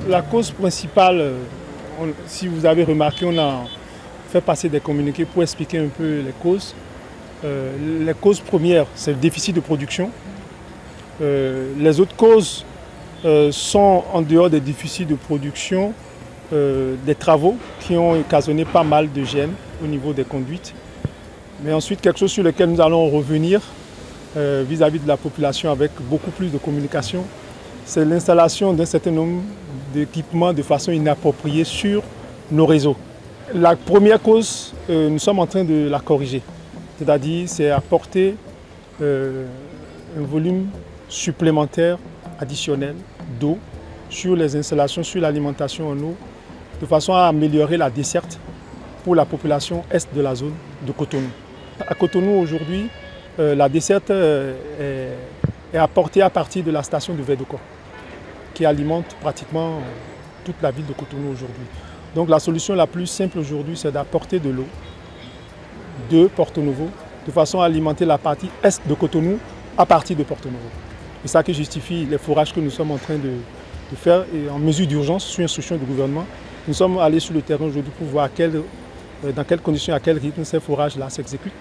La cause principale, si vous avez remarqué, on a fait passer des communiqués pour expliquer un peu les causes. Les causes premières, c'est le déficit de production. Les autres causes sont en dehors des déficits de production, des travaux qui ont occasionné pas mal de gênes au niveau des conduites. Mais ensuite, quelque chose sur lequel nous allons revenir vis-à-vis de la population avec beaucoup plus de communication, c'est l'installation d'un certain nombre d'équipements de façon inappropriée sur nos réseaux. La première cause, nous sommes en train de la corriger. C'est-à-dire, c'est apporter un volume supplémentaire, additionnel d'eau sur les installations, sur l'alimentation en eau, de façon à améliorer la desserte pour la population est de la zone de Cotonou. À Cotonou, aujourd'hui, la desserte est apportée à partir de la station de Verdecor, qui alimente pratiquement toute la ville de Cotonou aujourd'hui. Donc la solution la plus simple aujourd'hui, c'est d'apporter de l'eau de Porto Novo, de façon à alimenter la partie est de Cotonou à partir de Porto Novo. C'est ça qui justifie les forages que nous sommes en train de faire et en mesure d'urgence, sous instruction du gouvernement. Nous sommes allés sur le terrain aujourd'hui pour voir dans quelles conditions, à quel rythme ces forages-là s'exécutent.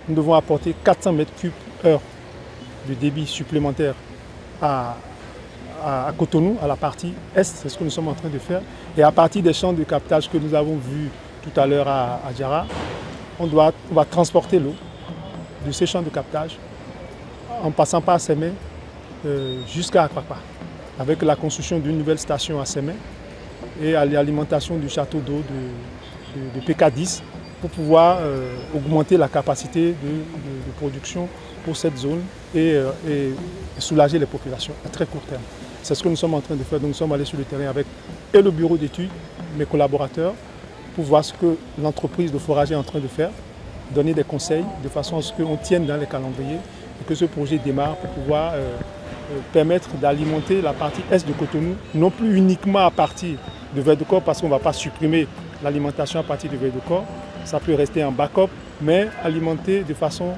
Nous devons apporter 400 m3 de débit supplémentaire à Cotonou, à la partie est, c'est ce que nous sommes en train de faire. Et à partir des champs de captage que nous avons vus tout à l'heure à Djara, on va transporter l'eau de ces champs de captage en passant par Sémé jusqu'à Akwakwa, avec la construction d'une nouvelle station à Sémé et à l'alimentation du château d'eau de PK10 pour pouvoir augmenter la capacité de production pour cette zone et soulager les populations à très court terme. C'est ce que nous sommes en train de faire. Donc nous sommes allés sur le terrain avec le bureau d'études, mes collaborateurs, pour voir ce que l'entreprise de forage est en train de faire, donner des conseils de façon à ce qu'on tienne dans les calendriers et que ce projet démarre pour pouvoir permettre d'alimenter la partie est de Cotonou, non plus uniquement à partir de Verdecor, parce qu'on ne va pas supprimer l'alimentation à partir de Verdecor, ça peut rester en backup, mais alimenter de façon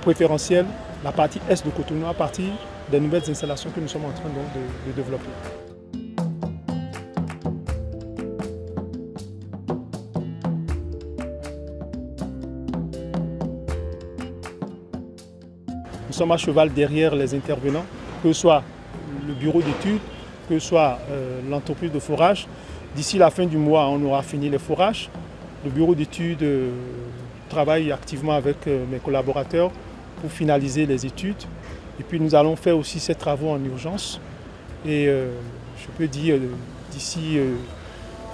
préférentielle la partie est de Cotonou à partir des nouvelles installations que nous sommes en train de développer. Nous sommes à cheval derrière les intervenants, que ce soit le bureau d'études, que ce soit l'entreprise de forage. D'ici la fin du mois, on aura fini les forages. Le bureau d'études travaille activement avec mes collaborateurs pour finaliser les études. Et puis nous allons faire aussi ces travaux en urgence. Et je peux dire d'ici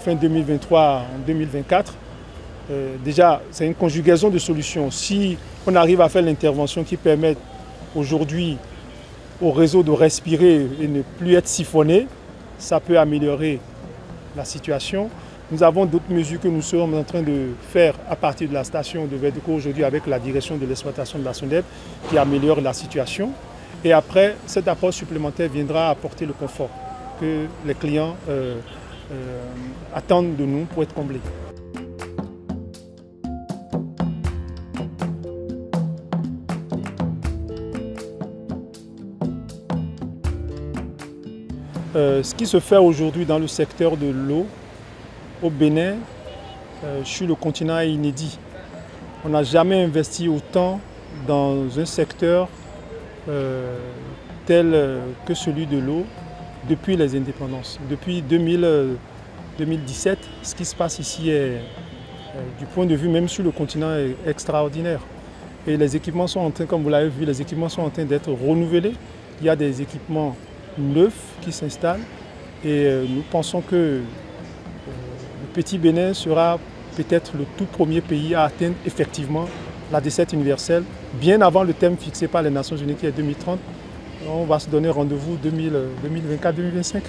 fin 2023 en 2024, déjà c'est une conjugaison de solutions. Si on arrive à faire l'intervention qui permet aujourd'hui au réseau de respirer et ne plus être siphonné, ça peut améliorer la situation. Nous avons d'autres mesures que nous sommes en train de faire à partir de la station de Verdecor aujourd'hui avec la direction de l'exploitation de la SONED qui améliore la situation. Et après, cet apport supplémentaire viendra apporter le confort que les clients attendent de nous pour être comblés. Ce qui se fait aujourd'hui dans le secteur de l'eau au Bénin, sur le continent est inédit. On n'a jamais investi autant dans un secteur tel que celui de l'eau depuis les indépendances. Depuis 2017, ce qui se passe ici est, du point de vue même sur le continent, est extraordinaire. Et les équipements sont en train, comme vous l'avez vu, les équipements sont en train d'être renouvelés. Il y a des équipements neufs qui s'installent et nous pensons que le petit Bénin sera peut-être le tout premier pays à atteindre effectivement la desserte universelle, bien avant le thème fixé par les Nations Unies qui est 2030. On va se donner rendez-vous 2024-2025.